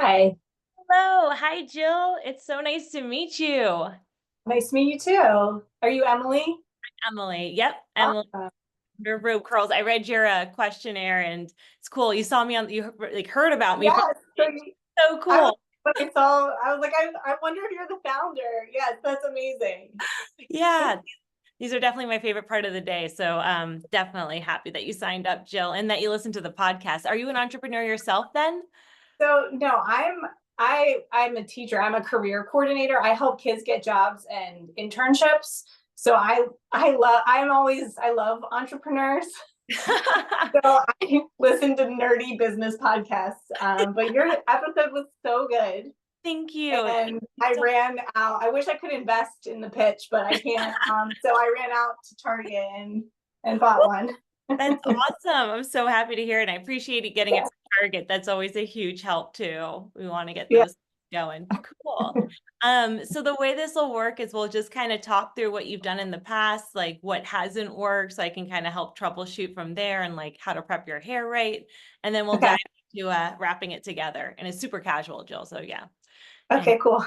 Hi, Hello. Hi, Jill. It's so nice to meet you. nice to meet you too. Are you Emily? Emily. Yep. Emily, Awesome. your RobeCurls. I read your questionnaire and it's cool. You saw me you like heard about me from Yes. so I was cool. when I saw. I was like, I wonder if you're the founder. Yes, that's amazing. Yeah. These are definitely my favorite part of the day. So definitely happy that you signed up, Jill, and that you listened to the podcast. Are you an entrepreneur yourself then? So no, I'm a teacher. I'm a career coordinator. I help kids get jobs and internships. So I love entrepreneurs. So I listen to nerdy business podcasts. But your episode was so good. Thank you. Thank And you I so ran out. I wish I could invest in the pitch, but I can't. So I ran out to Target and bought one. That's awesome. I'm so happy to hear it. And I appreciate you getting it Yeah. from Target. That's always a huge help too. We want to get Yeah. those going. Cool. So the way this will work is we'll just kind of talk through what you've done in the past, like what hasn't worked, so I can kind of help troubleshoot from there and like how to prep your hair right. And then we'll Okay. dive into wrapping it together. And it's super casual, Jill. So yeah. And Okay. Cool.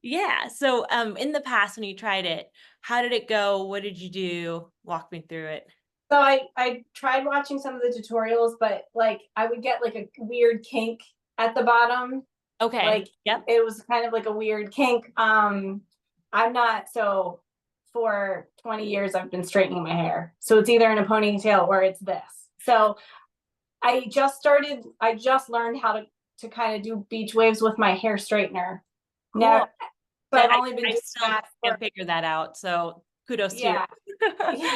yeah. So in the past when you tried it, how did it go? What did you do? Walk me through it. So I tried watching some of the tutorials, but like I would get like a weird kink at the bottom. Okay. Like Yep. it was kind of like a weird kink. I'm not so. For 20 years, I've been straightening my hair, so it's either in a ponytail or it's this. So I just learned how to kind of do beach waves with my hair straightener. Cool. Now, so That I've only been I doing still that can't for, figure that out. So kudos to you. yeah. Yeah.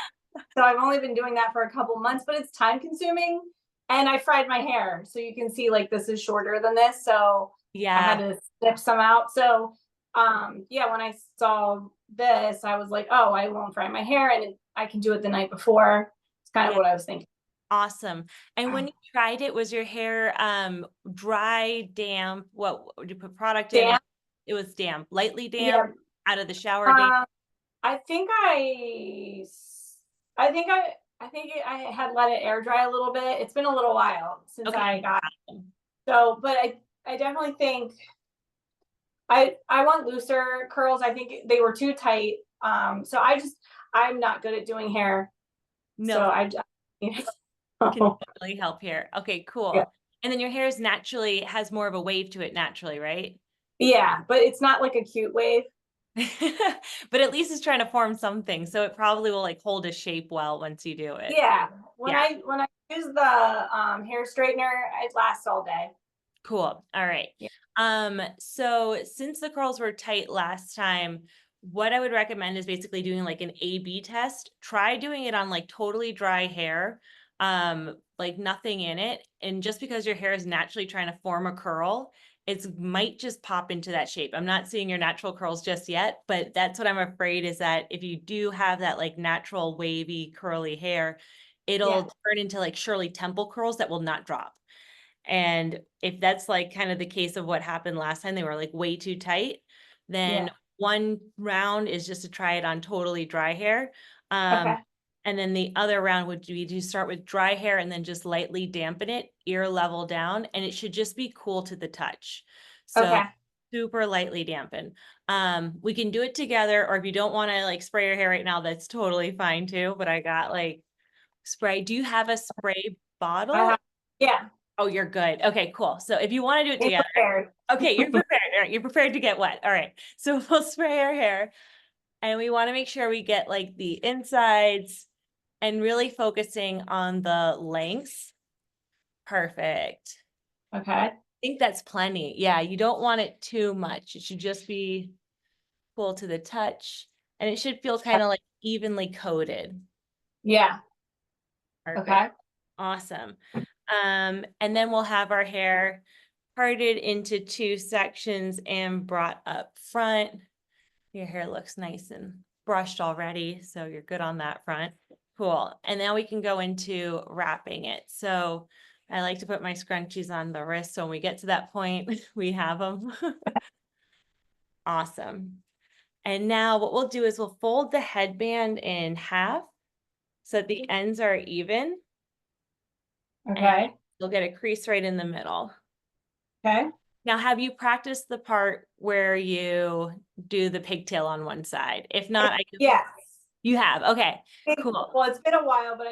So I've only been doing that for a couple months, but it's time consuming. And I fried my hair. So you can see like this is shorter than this. So I had Yeah. to snip some out. So yeah, when I saw this, I was like, oh, I won't fry my hair and I can do it the night before. It's kind of Yeah. what I was thinking. Awesome. And when you tried it, was your hair dry, damp? What would you put product in? Damn. It was damp, lightly damp, Yeah. out of the shower damp. Um, I think I think I had let it air dry a little bit. It's been a little while since Okay. I got so, but I definitely think I want looser curls. I think they were too tight. So I'm not good at doing hair. So No, can oh, really help here. Okay, yeah. cool. And then your hair is naturally has more of a wave to it naturally, right? Yeah, but it's not like a cute wave. But at least it's trying to form something. So it probably will like hold a shape well once you do it. Yeah. Yeah. When I use the hair straightener, it lasts all day. Cool. All right. Yeah. So since the curls were tight last time, what I would recommend is basically doing like an A/B test. Try doing it on like totally dry hair, like nothing in it. And just because your hair is naturally trying to form a curl, it might just pop into that shape. I'm not seeing your natural curls just yet, but that's what I'm afraid is that if you do have that like natural wavy curly hair, Yeah. it'll turn into like Shirley Temple curls that will not drop. And if that's like kind of the case of what happened last time, they were like way too tight, then Yeah. one round is just to try it on totally dry hair. Um, Okay. and then the other round would be to start with dry hair and then just lightly dampen it, ear level down, and it should just be cool to the touch. So Okay. super lightly dampen. We can do it together, or if you don't want to like spray your hair right now, that's totally fine too. But I got like spray. Do you have a spray I bottle? have, yeah. Oh, you're good. Okay, cool. So if you want to do it Be together, prepared. okay, you're prepared. All right, you're prepared to get wet. All right. So we'll spray our hair and we want to make sure we get like the insides and really focusing on the lengths. Perfect. Okay. I think that's plenty. Yeah, you don't want it too much. It should just be cool to the touch and it should feel kind of like evenly coated. Yeah. Perfect. Okay. Awesome. And then we'll have our hair parted into two sections and brought up front. Your hair looks nice and brushed already, so you're good on that front. Cool. And now we can go into wrapping it. So I like to put my scrunchies on the wrist, so when we get to that point, we have them. Awesome. And now what we'll do is we'll fold the headband in half so that the ends are even, and Okay. you'll get a crease right in the middle. Okay. Now, have you practiced the part where you do the pigtail on one side? If not, I can. Yes. You have. Okay, cool. Well, it's been a while, but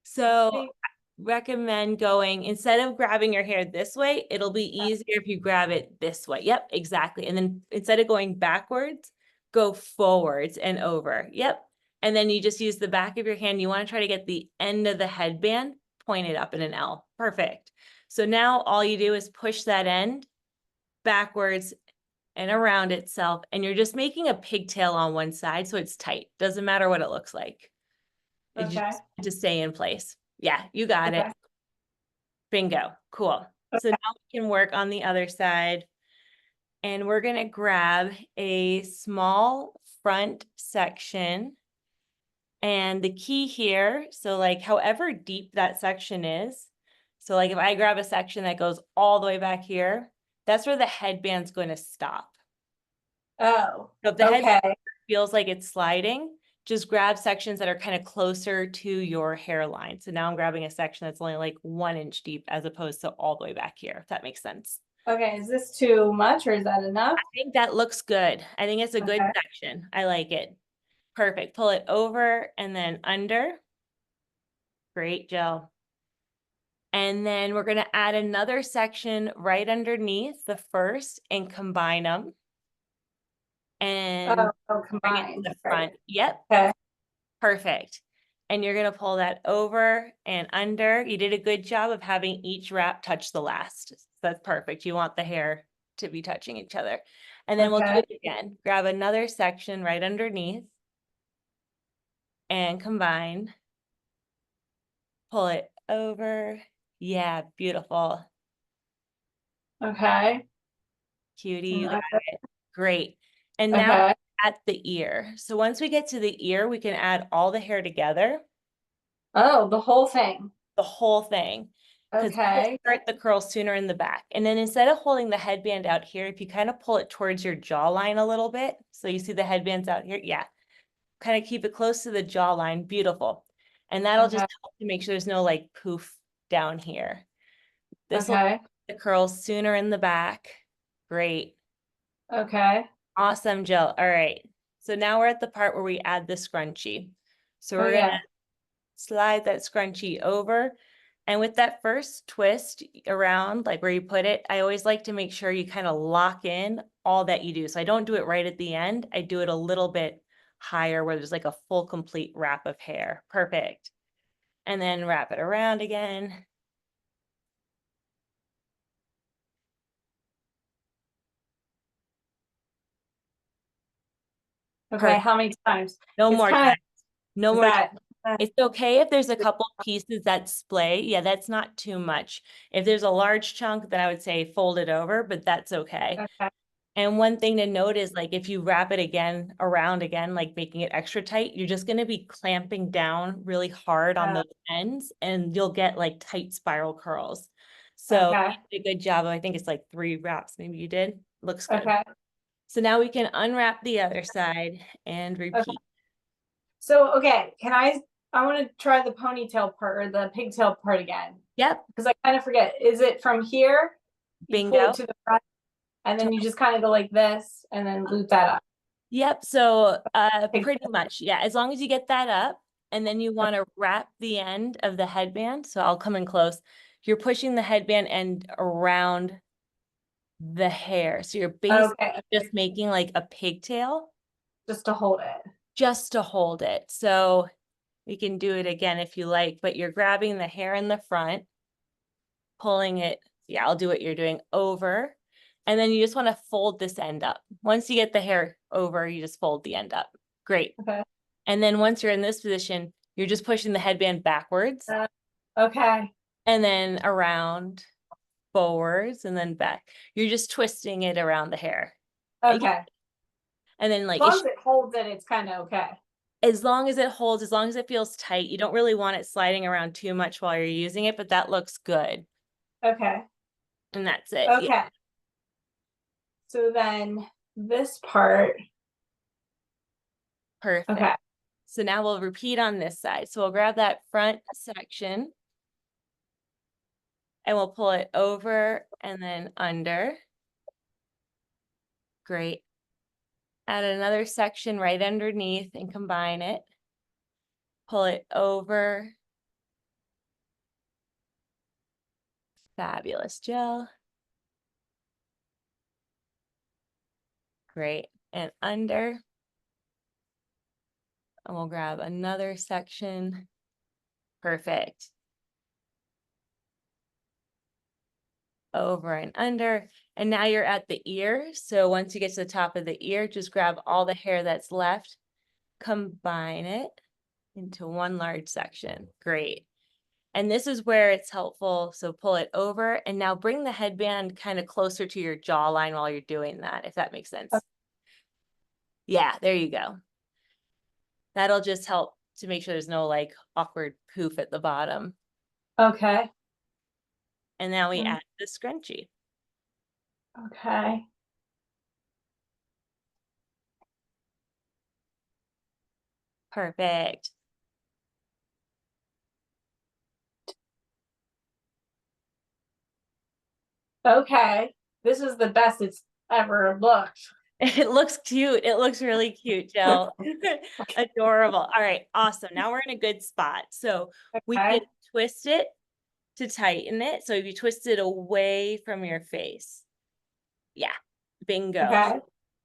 So think, recommend going, instead of grabbing your hair this way, it'll be easier if you grab it this way. Yep, exactly. And then instead of going backwards, go forwards and over. Yep. And then you just use the back of your hand. You want to try to get the end of the headband pointed up in an L. Perfect. So now all you do is push that end backwards and around itself, and you're just making a pigtail on one side so it's tight. Doesn't matter what it looks like. It okay. just to stay in place. Yeah, you got it. Okay. Bingo. Cool. So now we can work on the other side. And we're going to grab a small front section. And the key here, so like however deep that section is, so like if I grab a section that goes all the way back here, that's where the headband's going to stop. Oh, So if the okay. headband feels like it's sliding, just grab sections that are kind of closer to your hairline. So now I'm grabbing a section that's only like 1 inch deep as opposed to all the way back here, if that makes sense. Okay, is this too much or is that enough? I think that looks good. I think it's a good Okay. section. I like it. Perfect. Pull it over and then under. Great, Jill. And then we're going to add another section right underneath the first and combine them. And bring it to combined. the front. Yep. Okay. Perfect. And you're going to pull that over and under. You did a good job of having each wrap touch the last. So that's perfect. You want the hair to be touching each other. And then we'll do it again. Grab another section right underneath and combine. Pull it over. Yeah, beautiful. Okay. Cutie, you got it. Great. And now at the ear. So once we get to the ear, we can add all the hair together. Oh, the whole thing. The whole thing. Because Okay. start the curl sooner in the back. And then instead of holding the headband out here, if you kind of pull it towards your jawline a little bit, so you see the headbands out here, yeah, kind of keep it close to the jawline. Beautiful. And that'll just help to make sure there's no like poof down here. This will make the curls sooner in the back. Great. Okay. Awesome, Jill. All right. So now we're at the part where we add the scrunchie. So we're gonna slide that scrunchie over. And with that first twist around, like where you put it, I always like to make sure you kind of lock in all that you do. So I don't do it right at the end. I do it a little bit higher where there's like a full complete wrap of hair. Perfect. And then wrap it around again. Okay, Perfect. how many times? No more time. No more time. It's okay if there's a couple pieces that splay. Yeah, that's not too much. If there's a large chunk, then I would say fold it over, but that's okay. Okay. And one thing to note is like if you wrap it again around again, like making it extra tight, you're just going to be clamping down really hard on those ends and you'll get like tight spiral curls. So you did a good job. I think it's like 3 wraps. Maybe you did. Looks good. Okay. So now we can unwrap the other side and repeat. So, okay, I want to try the ponytail part or the pigtail part again. Yep. Because I kind of forget. Is it from here? Bingo. You pull it to the front, and then you just kind of go like this and then loop that up. Yep. So pretty much. Yeah. As long as you get that up and then you want to wrap the end of the headband. So I'll come in close. You're pushing the headband end around the hair. So you're basically just making like a pigtail. Just to hold it. Just to hold it. So we can do it again if you like, but you're grabbing the hair in the front, pulling it. Yeah, I'll do what you're doing over. And then you just want to fold this end up. Once you get the hair over, you just fold the end up. Great. Okay. And then once you're in this position, you're just pushing the headband backwards. Okay. And then around, forwards, and then back. You're just twisting it around the hair. Okay. And then like as long as it holds it, it's kind of okay. As long as it holds, as long as it feels tight, you don't really want it sliding around too much while you're using it, but that looks good. Okay. And that's it. Okay. Yeah. So then this part. Perfect. Okay. So now we'll repeat on this side. So we'll grab that front section. and we'll pull it over and then under. Great. Add another section right underneath and combine it. Pull it over. Fabulous, Jill. Great. And under. And we'll grab another section. Perfect. Over and under. And now you're at the ear. So once you get to the top of the ear, just grab all the hair that's left, combine it into one large section. Great. And this is where it's helpful. So pull it over and now bring the headband kind of closer to your jawline while you're doing that, if that makes sense. Yeah, there you go. That'll just help to make sure there's no like awkward poof at the bottom. Okay. And now we add the scrunchie. Okay. Perfect. Okay. This is the best it's ever looked. It looks cute. It looks really cute, Jill. Adorable. All right, awesome. Now we're in a good spot. So we can twist it to tighten it. So if you twist it away from your face. Yeah, bingo. Okay.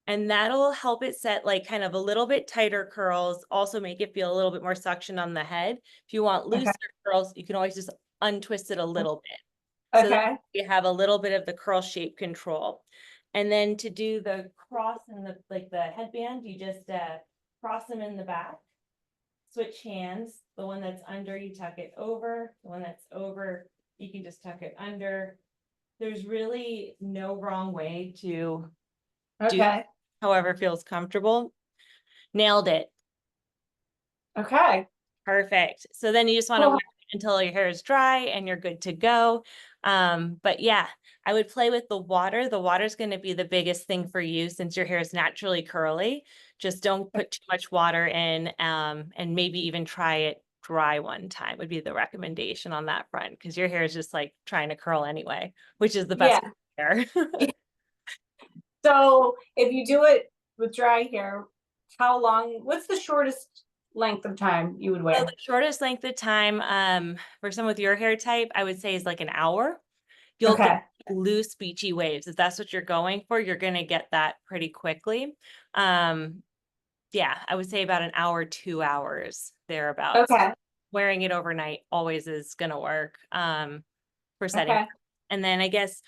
And that'll help it set like kind of a little bit tighter curls, also make it feel a little bit more suction on the head. If you want looser curls, you can always just untwist it a little bit. So that you have a little bit of the curl shape control. And then to do the cross and the headband, you just cross them in the back, switch hands. The one that's under, you tuck it over. The one that's over, you can just tuck it under. There's really no wrong way to do it, however feels comfortable. Nailed it. Okay. Perfect. So then you just want to wait until your hair is dry and you're good to go. But yeah, I would play with the water. The water is going to be the biggest thing for you since your hair is naturally curly. Just don't put too much water in, and maybe even try it dry one time would be the recommendation on that front, because your hair is just like trying to curl anyway, which is the best hair. So if you do it with dry hair, how long, what's the shortest length of time you would wear? So the shortest length of time for someone with your hair type, I would say is like an hour. You'll get loose beachy waves. If that's what you're going for, you're going to get that pretty quickly. Yeah, I would say about an hour, 2 hours thereabouts. Wearing it overnight always is going to work for setting. And then I guess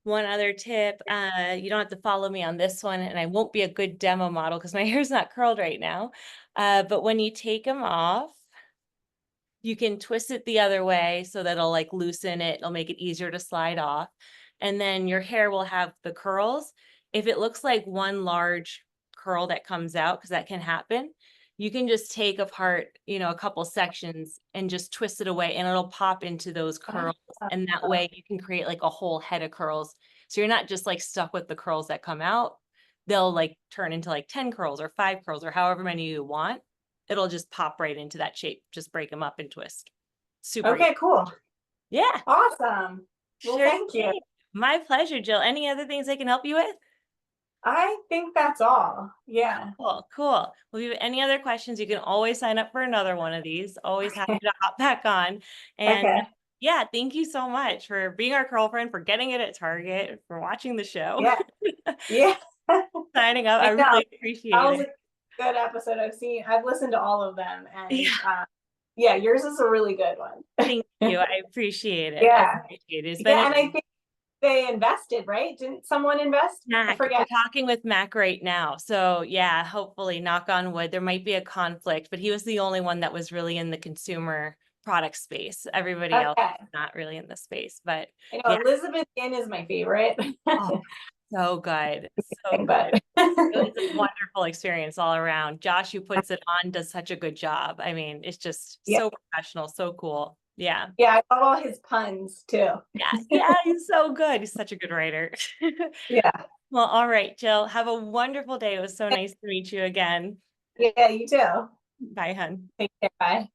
one other tip, you don't have to follow me on this one, and I won't be a good demo model because my hair's not curled right now. But when you take them off, you can twist it the other way so that it'll like loosen it. It'll make it easier to slide off. And then your hair will have the curls. If it looks like one large curl that comes out, because that can happen, you can just take apart, a couple sections and just twist it away and it'll pop into those curls. And that way you can create like a whole head of curls. So you're not just like stuck with the curls that come out. They'll like turn into like 10 curls or 5 curls or however many you want. It'll just pop right into that shape. Just break them up and twist. Super. Okay, cool. Yeah. Awesome. Well, thank you. My pleasure, Jill. Any other things I can help you with? I think that's all. Yeah. Cool. Well, if you have any other questions, you can always sign up for another one of these. Always happy to hop back on. And yeah, thank you so much for being our curl friend, for getting it at Target, for watching the show. Yeah. Signing up. I really appreciate it. Good episode. I've listened to all of them, and yours is a really good one. Thank you. I appreciate it. Yeah. I appreciate it. And I think they invested, right? Didn't someone invest? Mac, we're talking with Mac right now. So yeah, hopefully, knock on wood, there might be a conflict, but he was the only one that was really in the consumer product space. Everybody else is not really in the space, but Elizabeth Yin is my favorite. So good. So good. It was a wonderful experience all around. Josh, who puts it on, does such a good job. I mean, it's just so professional, so cool. Yeah. Yeah, I love all his puns too. Yeah, he's so good. He's such a good writer. Yeah. Well, all right, Jill, have a wonderful day. It was so nice to meet you again. Yeah, you too. Bye, hun. Take care. Bye.